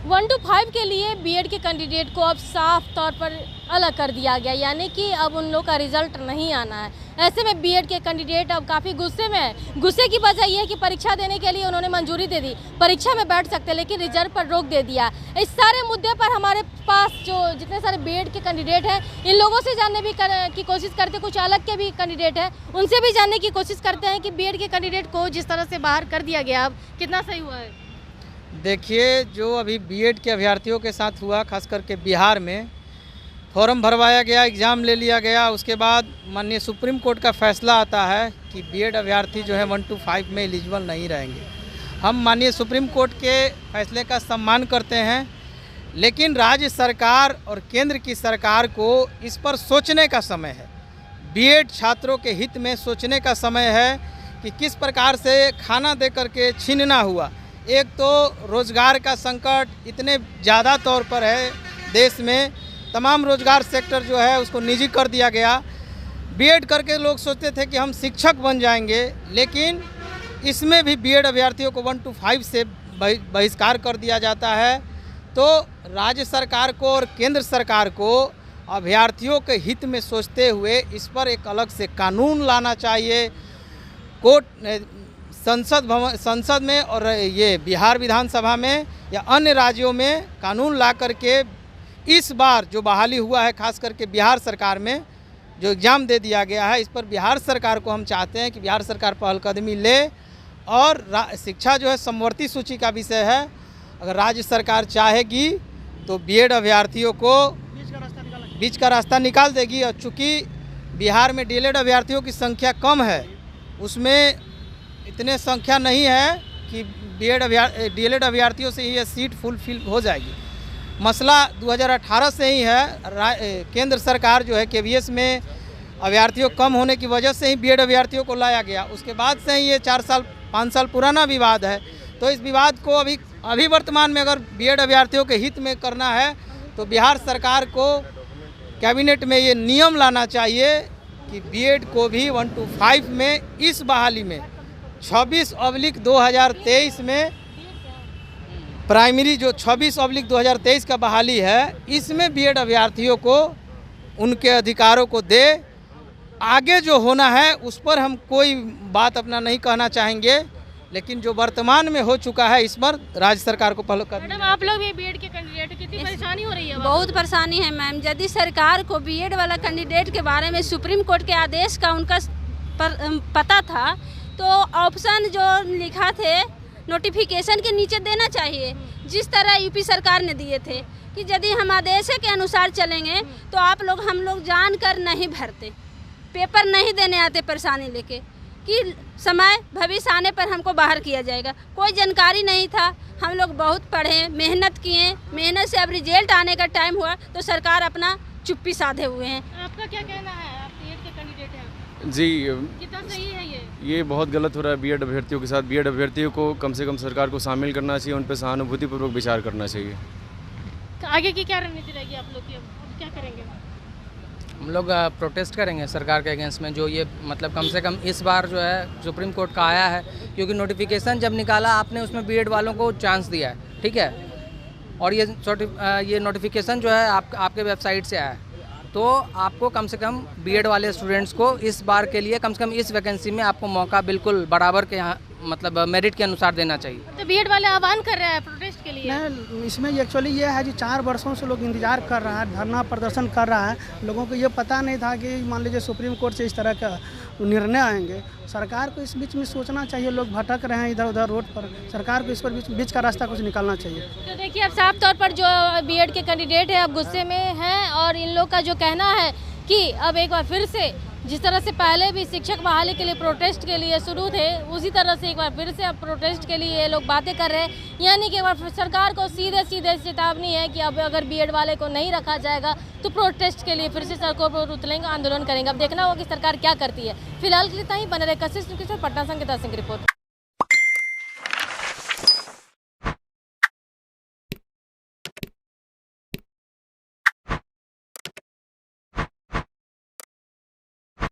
1 to 5 के लिए BEd के कैंडिडेट को अब साफ तौर पर अलग कर दिया गया, यानी कि अब उन लोग का रिजल्ट नहीं आना है। ऐसे में बीएड के कैंडिडेट अब काफ़ी गुस्से में है। गुस्से की वजह यह है कि परीक्षा देने के लिए उन्होंने मंजूरी दे दी, परीक्षा में बैठ सकते लेकिन रिजल्ट पर रोक दे दिया। इस सारे मुद्दे पर हमारे पास जो जितने सारे बीएड के कैंडिडेट हैं, इन लोगों से जानने की कोशिश करते, कुछ अलग के भी कैंडिडेट हैं, उनसे भी जानने की कोशिश करते हैं कि बीएड के कैंडिडेट को जिस तरह से बाहर कर दिया गया अब कितना सही हुआ है। देखिए, जो अभी बीएड के अभ्यर्थियों के साथ हुआ, खास करके बिहार में फॉर्म भरवाया गया, एग्ज़ाम ले लिया गया, उसके बाद माननीय सुप्रीम कोर्ट का फैसला आता है कि बीएड अभ्यर्थी जो है 1 to 5 में एलिजिबल नहीं रहेंगे। हम माननीय सुप्रीम कोर्ट के फैसले का सम्मान करते हैं, लेकिन राज्य सरकार और केंद्र की सरकार को इस पर सोचने का समय है। बीएड छात्रों के हित में सोचने का समय है कि किस प्रकार से खाना दे करके छीनना हुआ। एक तो रोज़गार का संकट इतने ज़्यादा तौर पर है देश में, तमाम रोज़गार सेक्टर जो है उसको निजी कर दिया गया। बीएड करके लोग सोचते थे कि हम शिक्षक बन जाएंगे, लेकिन इसमें भी बीएड अभ्यर्थियों को 1 to 5 से बहिष्कार कर दिया जाता है। तो राज्य सरकार को और केंद्र सरकार को अभ्यर्थियों के हित में सोचते हुए इस पर एक अलग से कानून लाना चाहिए। कोर्ट संसद में और ये बिहार विधानसभा में या अन्य राज्यों में कानून ला करके इस बार जो बहाली हुआ है, खास करके बिहार सरकार में जो एग्ज़ाम दे दिया गया है, इस पर बिहार सरकार को हम चाहते हैं कि बिहार सरकार पहलकदमी ले। और शिक्षा जो है समवर्ती सूची का विषय है, अगर राज्य सरकार चाहेगी तो बीएड अभ्यर्थियों को बीच का रास्ता निकाल देगी। और चूँकि बिहार में डीएलएड अभ्यर्थियों की संख्या कम है, उसमें इतने संख्या नहीं है कि डीएलएड अभ्यर्थियों से ये सीट फुलफिल हो जाएगी। मसला 2018 से ही है। केंद्र सरकार जो है केवीएस में अभ्यर्थियों कम होने की वजह से ही बीएड अभ्यर्थियों को लाया गया। उसके बाद से ही ये 4-5 साल पुराना विवाद है। तो इस विवाद को अभी वर्तमान में अगर बीएड अभ्यर्थियों के हित में करना है तो बिहार सरकार को कैबिनेट में ये नियम लाना चाहिए कि बीएड को भी 1 to 5 में इस बहाली में 26/2023 में प्राइमरी जो 26/2023 का बहाली है, इसमें बीएड अभ्यर्थियों को उनके अधिकारों को दे। आगे जो होना है उस पर हम कोई बात अपना नहीं कहना चाहेंगे, लेकिन जो वर्तमान में हो चुका है इस पर राज्य सरकार को पहले कर। मैडम, आप लोग भी बीएड के कैंडिडेट, कितनी परेशानी हो रही है? बहुत परेशानी है मैम। यदि सरकार को बीएड वाला कैंडिडेट के बारे में सुप्रीम कोर्ट के आदेश का उनका पता था तो ऑप्शन जो लिखा थे नोटिफिकेशन के नीचे देना चाहिए, जिस तरह यूपी सरकार ने दिए थे कि यदि हम आदेश के अनुसार चलेंगे तो आप लोग हम लोग जानकर नहीं भरते, पेपर नहीं देने आते परेशानी लेके कि समय भविष्य आने पर हमको बाहर किया जाएगा। कोई जानकारी नहीं था। हम लोग बहुत पढ़े, मेहनत किए, मेहनत से अब रिजल्ट आने का टाइम हुआ तो सरकार अपना चुप्पी साधे हुए हैं। आपका क्या कहना है? आप बीएड के कैंडिडेट हैं जी, कितना सही है ये बहुत गलत हो रहा है बीएड अभ्यर्थियों के साथ। बीएड अभ्यर्थियों को कम से कम सरकार को शामिल करना चाहिए, उन पर सहानुभूतिपूर्वक विचार करना चाहिए। आगे की क्या रणनीति रहेगी आप लोग की? अब क्या करेंगे? हम लोग प्रोटेस्ट करेंगे सरकार के अगेंस्ट में, जो ये मतलब कम से कम इस बार जो है सुप्रीम कोर्ट का आया है, क्योंकि नोटिफिकेशन जब निकाला आपने उसमें बीएड वालों को चांस दिया है, ठीक है, और ये नोटिफिकेशन जो है आपके वेबसाइट से आया है, तो आपको कम से कम बीएड वाले स्टूडेंट्स को इस बार के लिए कम से कम इस वैकेंसी में आपको मौका बिल्कुल बराबर के यहाँ मतलब मेरिट के अनुसार देना चाहिए। तो बीएड वाले आह्वान कर रहे हैं प्रोटेस्ट के लिए? नहीं, इसमें एक्चुअली ये है कि 4 वर्षों से लोग इंतजार कर रहा है, धरना प्रदर्शन कर रहा है। लोगों को ये पता नहीं था कि मान लीजिए सुप्रीम कोर्ट से इस तरह का निर्णय आएंगे। सरकार को इस बीच में सोचना चाहिए। लोग भटक रहे हैं इधर उधर रोड पर, सरकार को इस पर बीच का रास्ता कुछ निकालना चाहिए। तो देखिए, अब साफ तौर पर जो बीएड के कैंडिडेट है अब गुस्से में हैं, और इन लोग का जो कहना है कि अब एक बार फिर से जिस तरह से पहले भी शिक्षक बहाली के लिए प्रोटेस्ट के लिए शुरू थे, उसी तरह से एक बार फिर से अब प्रोटेस्ट के लिए ये लोग बातें कर रहे हैं। यानी कि एक बार सरकार को सीधे चेतावनी है कि अब अगर बीएड वाले को नहीं रखा जाएगा तो प्रोटेस्ट के लिए फिर से सड़कों पर उतरेंगे, आंदोलन करेंगे। अब देखना होगा कि सरकार क्या करती है। फिलहाल के लिए इतना ही। बने रहे कशिश पटना संगीता सिंह की रिपोर्ट।